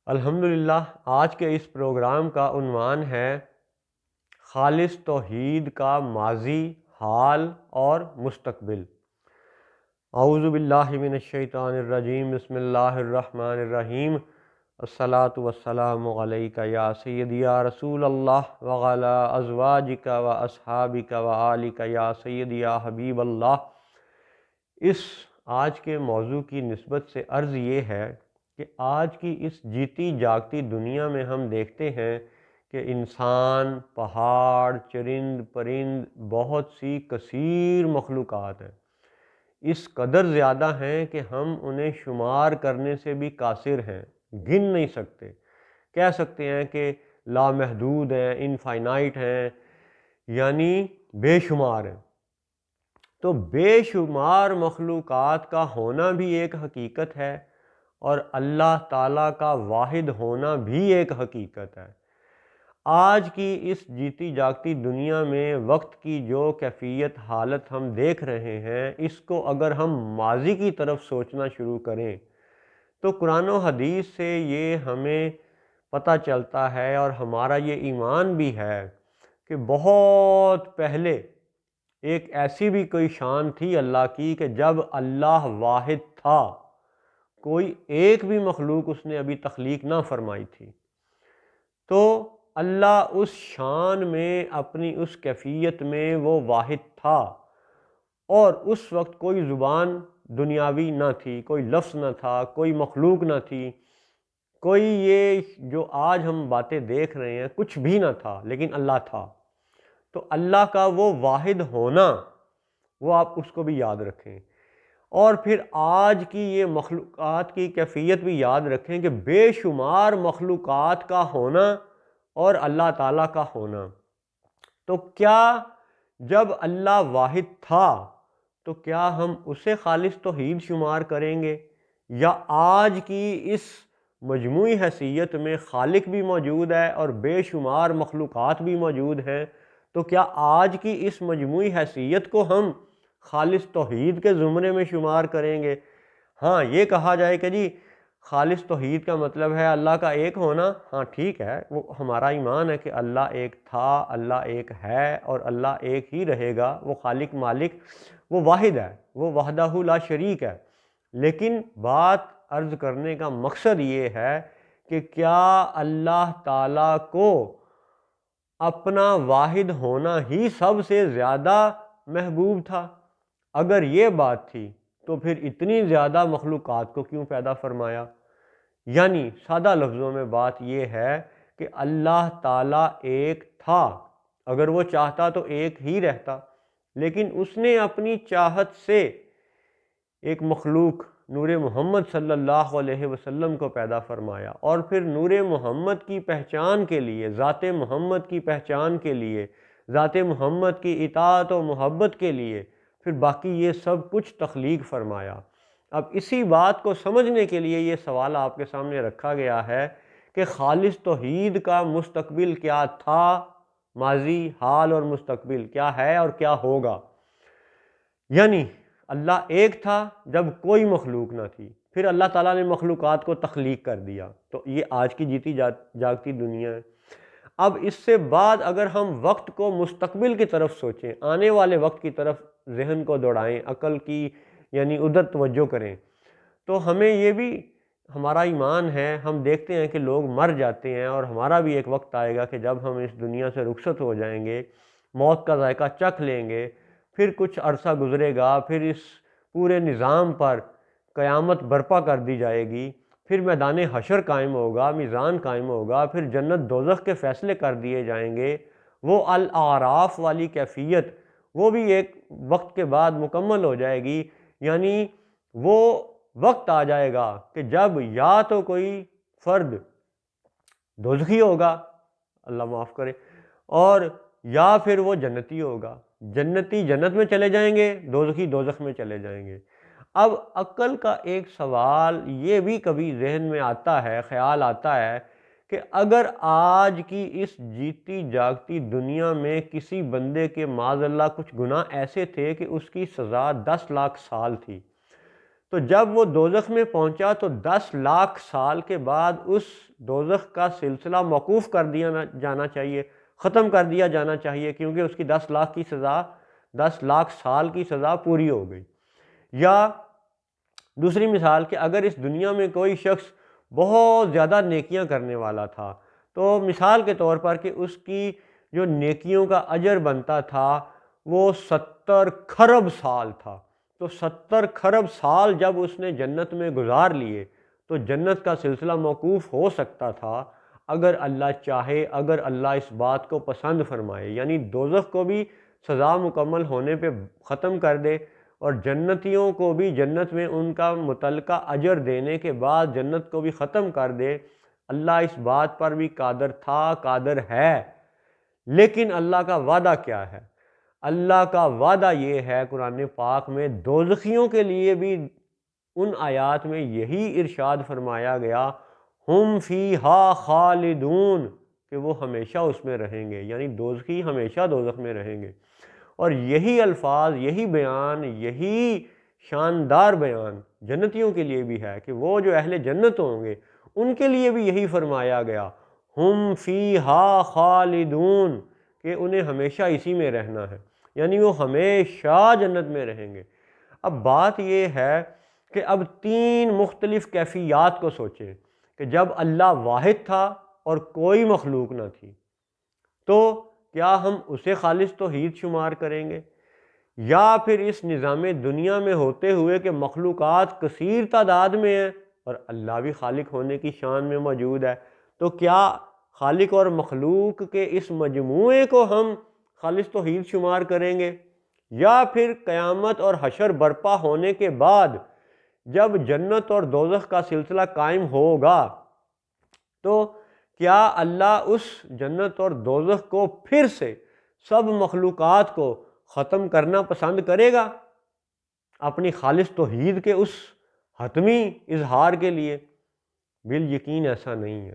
الحمدللہ آج کے اس پروگرام کا عنوان ہے خالص توحید کا ماضی، حال اور مستقبل۔ اعوذ باللہ من الشیطان الرجیم، بسم اللہ الرحمن الرحیم۔ الصلاۃ والسلام علیک یا سیدی یا رسول اللہ وعلی ازواجک و اصحابک و آلک یا سیدی یا حبیب اللہ۔ اس آج کے موضوع کی نسبت سے عرض یہ ہے کہ آج کی اس جیتی جاگتی دنیا میں ہم دیکھتے ہیں کہ انسان، پہاڑ، چرند پرند، بہت سی کثیر مخلوقات ہیں، اس قدر زیادہ ہیں کہ ہم انہیں شمار کرنے سے بھی قاصر ہیں، گن نہیں سکتے۔ کہہ سکتے ہیں کہ لامحدود ہیں، انفائنائٹ ہیں، یعنی بے شمار ہیں۔ تو بے شمار مخلوقات کا ہونا بھی ایک حقیقت ہے اور اللہ تعالیٰ کا واحد ہونا بھی ایک حقیقت ہے۔ آج کی اس جیتی جاگتی دنیا میں وقت کی جو کیفیت حالت ہم دیکھ رہے ہیں، اس کو اگر ہم ماضی کی طرف سوچنا شروع کریں تو قرآن و حدیث سے یہ ہمیں پتہ چلتا ہے اور ہمارا یہ ایمان بھی ہے کہ بہت پہلے ایک ایسی بھی کوئی شان تھی اللہ کی کہ جب اللہ واحد تھا، کوئی ایک بھی مخلوق اس نے ابھی تخلیق نہ فرمائی تھی، تو اللہ اس شان میں، اپنی اس کیفیت میں وہ واحد تھا، اور اس وقت کوئی زبان دنیاوی نہ تھی، کوئی لفظ نہ تھا، کوئی مخلوق نہ تھی، کوئی یہ جو آج ہم باتیں دیکھ رہے ہیں کچھ بھی نہ تھا، لیکن اللہ تھا۔ تو اللہ کا وہ واحد ہونا، وہ آپ اس کو بھی یاد رکھیں، اور پھر آج کی یہ مخلوقات کی کیفیت بھی یاد رکھیں کہ بے شمار مخلوقات کا ہونا اور اللہ تعالیٰ کا ہونا۔ تو کیا جب اللہ واحد تھا تو کیا ہم اسے خالص توحید شمار کریں گے، یا آج کی اس مجموعی حیثیت میں خالق بھی موجود ہے اور بے شمار مخلوقات بھی موجود ہیں، تو کیا آج کی اس مجموعی حیثیت کو ہم خالص توحید کے زمرے میں شمار کریں گے؟ ہاں، یہ کہا جائے کہ جی خالص توحید کا مطلب ہے اللہ کا ایک ہونا، ہاں ٹھیک ہے، وہ ہمارا ایمان ہے کہ اللہ ایک تھا، اللہ ایک ہے اور اللہ ایک ہی رہے گا، وہ خالق مالک، وہ واحد ہے، وہ وحدہ لا شریک ہے۔ لیکن بات عرض کرنے کا مقصد یہ ہے کہ کیا اللہ تعالیٰ کو اپنا واحد ہونا ہی سب سے زیادہ محبوب تھا؟ اگر یہ بات تھی تو پھر اتنی زیادہ مخلوقات کو کیوں پیدا فرمایا؟ یعنی سادہ لفظوں میں بات یہ ہے کہ اللہ تعالیٰ ایک تھا، اگر وہ چاہتا تو ایک ہی رہتا، لیکن اس نے اپنی چاہت سے ایک مخلوق نور محمد صلی اللہ علیہ وسلم کو پیدا فرمایا، اور پھر نور محمد کی پہچان کے لیے، ذات محمد کی پہچان کے لیے، ذات محمد کی اطاعت و محبت کے لیے پھر باقی یہ سب کچھ تخلیق فرمایا۔ اب اسی بات کو سمجھنے کے لیے یہ سوال آپ کے سامنے رکھا گیا ہے کہ خالص توحید کا مستقبل کیا تھا، ماضی، حال اور مستقبل کیا ہے اور کیا ہوگا۔ یعنی اللہ ایک تھا جب کوئی مخلوق نہ تھی، پھر اللہ تعالیٰ نے مخلوقات کو تخلیق کر دیا، تو یہ آج کی جیتی جاگتی دنیا ہے۔ اب اس سے بعد اگر ہم وقت کو مستقبل کی طرف سوچیں، آنے والے وقت کی طرف ذہن کو دوڑائیں، عقل کی یعنی ادھر توجہ کریں، تو ہمیں یہ بھی ہمارا ایمان ہے، ہم دیکھتے ہیں کہ لوگ مر جاتے ہیں، اور ہمارا بھی ایک وقت آئے گا کہ جب ہم اس دنیا سے رخصت ہو جائیں گے، موت کا ذائقہ چکھ لیں گے، پھر کچھ عرصہ گزرے گا، پھر اس پورے نظام پر قیامت برپا کر دی جائے گی، پھر میدان حشر قائم ہوگا، میزان قائم ہوگا، پھر جنت دوزخ کے فیصلے کر دیے جائیں گے، وہ الاعراف والی کیفیت وہ بھی ایک وقت کے بعد مکمل ہو جائے گی۔ یعنی وہ وقت آ جائے گا کہ جب یا تو کوئی فرد دوزخی ہوگا، اللہ معاف کرے، اور یا پھر وہ جنتی ہوگا، جنتی جنت میں چلے جائیں گے، دوزخی دوزخ میں چلے جائیں گے۔ اب عقل کا ایک سوال یہ بھی کبھی ذہن میں آتا ہے، خیال آتا ہے کہ اگر آج کی اس جیتی جاگتی دنیا میں کسی بندے کے معاذ اللہ کچھ گناہ ایسے تھے کہ اس کی سزا 10 لاکھ سال تھی، تو جب وہ دوزخ میں پہنچا تو 10 لاکھ سال کے بعد اس دوزخ کا سلسلہ موقوف کر دیا جانا چاہیے، ختم کر دیا جانا چاہیے، کیونکہ اس کی 10 لاکھ کی سزا، 10 لاکھ سال کی سزا پوری ہو گئی۔ یا دوسری مثال کہ اگر اس دنیا میں کوئی شخص بہت زیادہ نیکیاں کرنے والا تھا، تو مثال کے طور پر کہ اس کی جو نیکیوں کا اجر بنتا تھا وہ 70 کھرب سال تھا، تو 70 کھرب سال جب اس نے جنت میں گزار لیے تو جنت کا سلسلہ موقوف ہو سکتا تھا اگر اللہ چاہے، اگر اللہ اس بات کو پسند فرمائے، یعنی دوزخ کو بھی سزا مکمل ہونے پہ ختم کر دے اور جنتیوں کو بھی جنت میں ان کا متعلقہ اجر دینے کے بعد جنت کو بھی ختم کر دے۔ اللہ اس بات پر بھی قادر تھا، قادر ہے، لیکن اللہ کا وعدہ کیا ہے؟ اللہ کا وعدہ یہ ہے قرآن پاک میں، دوزخیوں کے لیے بھی ان آیات میں یہی ارشاد فرمایا گیا، ہم فیہا خالدون، کہ وہ ہمیشہ اس میں رہیں گے، یعنی دوزخی ہمیشہ دوزخ میں رہیں گے۔ اور یہی الفاظ، یہی بیان، یہی شاندار بیان جنتیوں کے لیے بھی ہے کہ وہ جو اہل جنت ہوں گے ان کے لیے بھی یہی فرمایا گیا، ہم فیہا خالدون، کہ انہیں ہمیشہ اسی میں رہنا ہے، یعنی وہ ہمیشہ جنت میں رہیں گے۔ اب بات یہ ہے کہ اب 3 مختلف کیفیات کو سوچیں کہ جب اللہ واحد تھا اور کوئی مخلوق نہ تھی، تو کیا ہم اسے خالص توحید شمار کریں گے؟ یا پھر اس نظام دنیا میں ہوتے ہوئے کہ مخلوقات کثیر تعداد میں ہیں اور اللہ بھی خالق ہونے کی شان میں موجود ہے، تو کیا خالق اور مخلوق کے اس مجموعے کو ہم خالص توحید شمار کریں گے؟ یا پھر قیامت اور حشر برپا ہونے کے بعد جب جنت اور دوزخ کا سلسلہ قائم ہوگا تو کیا اللہ اس جنت اور دوزخ کو پھر سے سب مخلوقات کو ختم کرنا پسند کرے گا اپنی خالص توحید کے اس حتمی اظہار کے لیے؟ بالیقین ایسا نہیں ہے۔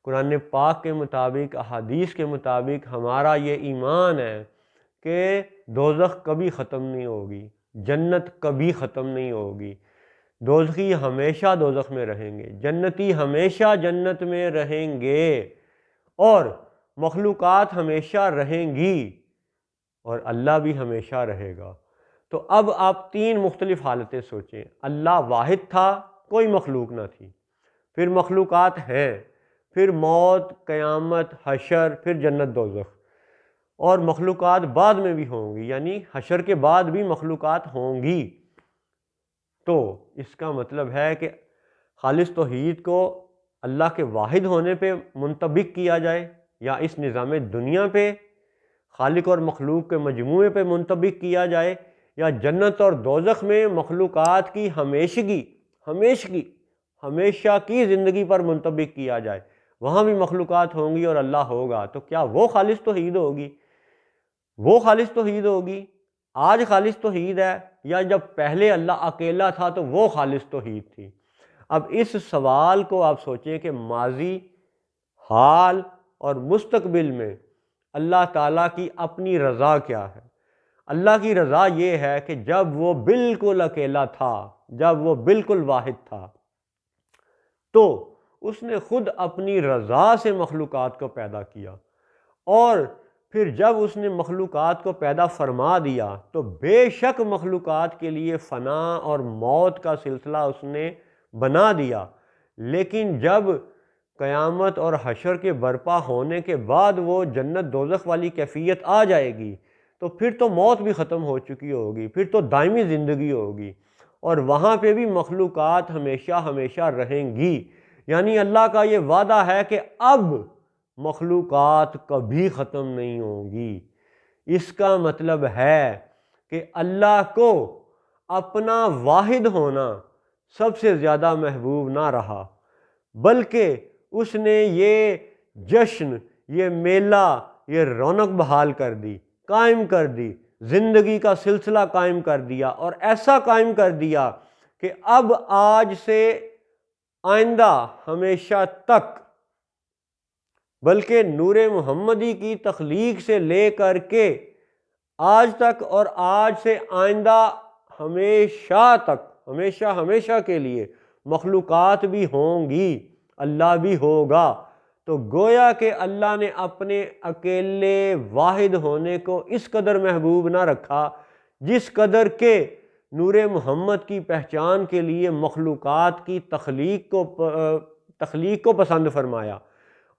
قرآن پاک کے مطابق، احادیث کے مطابق ہمارا یہ ایمان ہے کہ دوزخ کبھی ختم نہیں ہوگی، جنت کبھی ختم نہیں ہوگی، دوزخی ہمیشہ دوزخ میں رہیں گے، جنتی ہمیشہ جنت میں رہیں گے، اور مخلوقات ہمیشہ رہیں گی، اور اللہ بھی ہمیشہ رہے گا۔ تو اب آپ 3 مختلف حالتیں سوچیں، اللہ واحد تھا، کوئی مخلوق نہ تھی، پھر مخلوقات ہیں، پھر موت، قیامت، حشر، پھر جنت دوزخ، اور مخلوقات بعد میں بھی ہوں گی، یعنی حشر کے بعد بھی مخلوقات ہوں گی۔ تو اس کا مطلب ہے کہ خالص توحید کو اللہ کے واحد ہونے پہ منطبق کیا جائے، یا اس نظام دنیا پہ خالق اور مخلوق کے مجموعے پہ منطبق کیا جائے، یا جنت اور دوزخ میں مخلوقات کی ہمیشہ کی زندگی پر منطبق کیا جائے، وہاں بھی مخلوقات ہوں گی اور اللہ ہوگا، تو کیا وہ خالص توحید ہوگی؟ وہ خالص توحید ہوگی؟ آج خالص توحید ہے، یا جب پہلے اللہ اکیلا تھا تو وہ خالص توحید تھی؟ اب اس سوال کو آپ سوچیں کہ ماضی، حال اور مستقبل میں اللہ تعالیٰ کی اپنی رضا کیا ہے؟ اللہ کی رضا یہ ہے کہ جب وہ بالکل اکیلا تھا، جب وہ بالکل واحد تھا، تو اس نے خود اپنی رضا سے مخلوقات کو پیدا کیا، اور پھر جب اس نے مخلوقات کو پیدا فرما دیا تو بے شک مخلوقات کے لیے فنا اور موت کا سلسلہ اس نے بنا دیا، لیکن جب قیامت اور حشر کے برپا ہونے کے بعد وہ جنت دوزخ والی کیفیت آ جائے گی تو پھر تو موت بھی ختم ہو چکی ہوگی، پھر تو دائمی زندگی ہوگی، اور وہاں پہ بھی مخلوقات ہمیشہ رہیں گی۔ یعنی اللہ کا یہ وعدہ ہے کہ اب مخلوقات کبھی ختم نہیں ہوں گی۔ اس کا مطلب ہے کہ اللہ کو اپنا واحد ہونا سب سے زیادہ محبوب نہ رہا، بلکہ اس نے یہ جشن، یہ میلہ، یہ رونق بحال کر دی، قائم کر دی، زندگی کا سلسلہ قائم کر دیا، اور ایسا قائم کر دیا کہ اب آج سے آئندہ ہمیشہ تک، بلکہ نور محمدی کی تخلیق سے لے کر کے آج تک اور آج سے آئندہ ہمیشہ تک ہمیشہ ہمیشہ کے لیے، مخلوقات بھی ہوں گی، اللہ بھی ہوگا۔ تو گویا کہ اللہ نے اپنے اکیلے واحد ہونے کو اس قدر محبوب نہ رکھا جس قدر کہ نور محمد کی پہچان کے لیے مخلوقات کی تخلیق کو پسند فرمایا،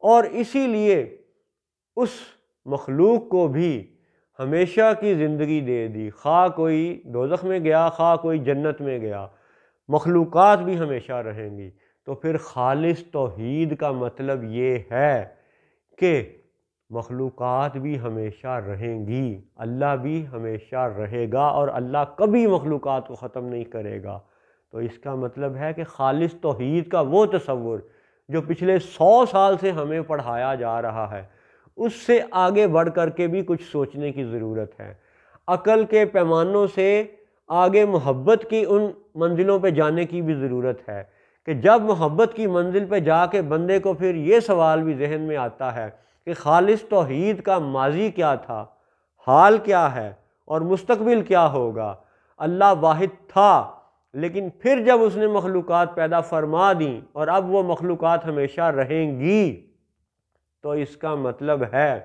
اور اسی لیے اس مخلوق کو بھی ہمیشہ کی زندگی دے دی، خواہ کوئی دوزخ میں گیا خواہ کوئی جنت میں گیا، مخلوقات بھی ہمیشہ رہیں گی۔ تو پھر خالص توحید کا مطلب یہ ہے کہ مخلوقات بھی ہمیشہ رہیں گی، اللہ بھی ہمیشہ رہے گا، اور اللہ کبھی مخلوقات کو ختم نہیں کرے گا۔ تو اس کا مطلب ہے کہ خالص توحید کا وہ تصور جو پچھلے 100 سال سے ہمیں پڑھایا جا رہا ہے، اس سے آگے بڑھ کر کے بھی کچھ سوچنے کی ضرورت ہے۔ عقل کے پیمانوں سے آگے محبت کی ان منزلوں پہ جانے کی بھی ضرورت ہے کہ جب محبت کی منزل پہ جا کے بندے کو پھر یہ سوال بھی ذہن میں آتا ہے کہ خالص توحید کا ماضی کیا تھا، حال کیا ہے اور مستقبل کیا ہوگا۔ اللہ واحد تھا، لیکن پھر جب اس نے مخلوقات پیدا فرما دیں اور اب وہ مخلوقات ہمیشہ رہیں گی، تو اس کا مطلب ہے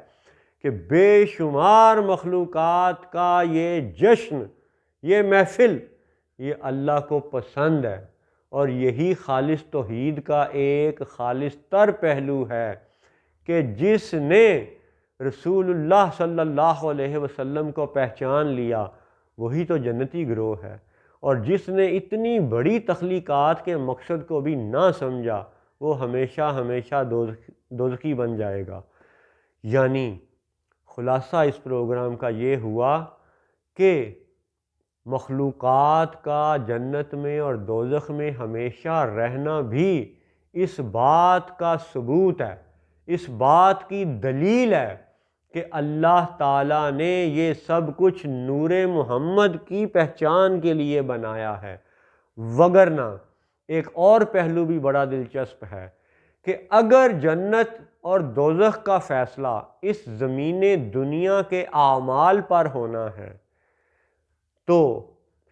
کہ بے شمار مخلوقات کا یہ جشن، یہ محفل، یہ اللہ کو پسند ہے، اور یہی خالص توحید کا ایک خالص تر پہلو ہے کہ جس نے رسول اللہ صلی اللہ علیہ وسلم کو پہچان لیا وہی تو جنتی گروہ ہے، اور جس نے اتنی بڑی تخلیقات کے مقصد کو بھی نہ سمجھا وہ ہمیشہ ہمیشہ دوزخی بن جائے گا۔ یعنی خلاصہ اس پروگرام کا یہ ہوا کہ مخلوقات کا جنت میں اور دوزخ میں ہمیشہ رہنا بھی اس بات کا ثبوت ہے، اس بات کی دلیل ہے کہ اللہ تعالیٰ نے یہ سب کچھ نور محمد کی پہچان کے لیے بنایا ہے۔ وگرنہ ایک اور پہلو بھی بڑا دلچسپ ہے کہ اگر جنت اور دوزخ کا فیصلہ اس زمین دنیا کے اعمال پر ہونا ہے تو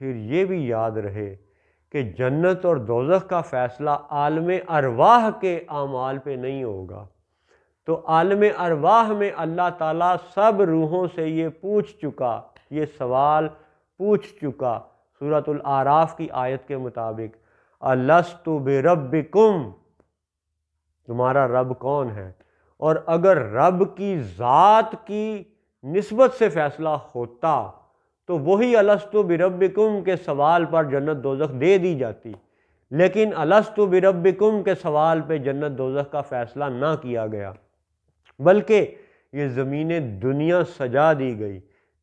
پھر یہ بھی یاد رہے کہ جنت اور دوزخ کا فیصلہ عالم ارواح کے اعمال پہ نہیں ہوگا۔ تو عالم ارواح میں اللہ تعالیٰ سب روحوں سے یہ پوچھ چکا، یہ سوال پوچھ چکا سورۃ الاعراف کی آیت کے مطابق، الست بربکم، تمہارا رب کون ہے؟ اور اگر رب کی ذات کی نسبت سے فیصلہ ہوتا تو وہی الست بربکم کے سوال پر جنت دوزخ دے دی جاتی، لیکن الست بربکم کے سوال پہ جنت دوزخ کا فیصلہ نہ کیا گیا، بلکہ یہ زمین دنیا سجا دی گئی،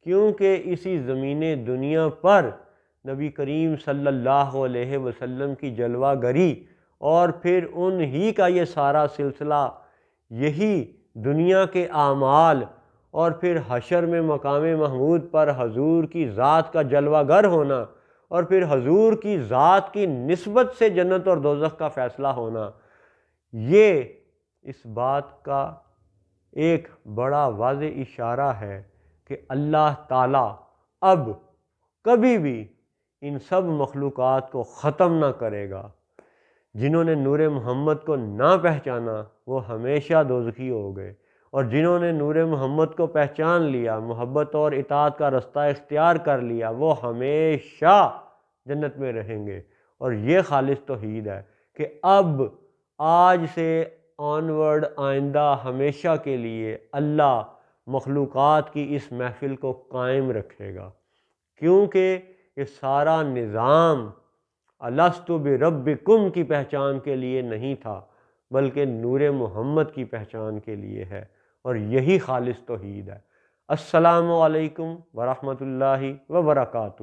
کیونکہ اسی زمین دنیا پر نبی کریم صلی اللہ علیہ وسلم کی جلوہ گری اور پھر انہی کا یہ سارا سلسلہ، یہی دنیا کے اعمال اور پھر حشر میں مقام محمود پر حضور کی ذات کا جلوہ گر ہونا اور پھر حضور کی ذات کی نسبت سے جنت اور دوزخ کا فیصلہ ہونا، یہ اس بات کا ایک بڑا واضح اشارہ ہے کہ اللہ تعالیٰ اب کبھی بھی ان سب مخلوقات کو ختم نہ کرے گا۔ جنہوں نے نور محمد کو نہ پہچانا وہ ہمیشہ دوزخی ہو گئے، اور جنہوں نے نور محمد کو پہچان لیا، محبت اور اطاعت کا رستہ اختیار کر لیا، وہ ہمیشہ جنت میں رہیں گے۔ اور یہ خالص توحید ہے کہ اب آج سے آنورڈ آئندہ ہمیشہ کے لیے اللہ مخلوقات کی اس محفل کو قائم رکھے گا، کیونکہ یہ سارا نظام الست بربکم کی پہچان کے لیے نہیں تھا بلکہ نور محمد کی پہچان کے لیے ہے، اور یہی خالص توحید ہے۔ السلام علیکم ورحمۃ اللہ وبرکاتہ۔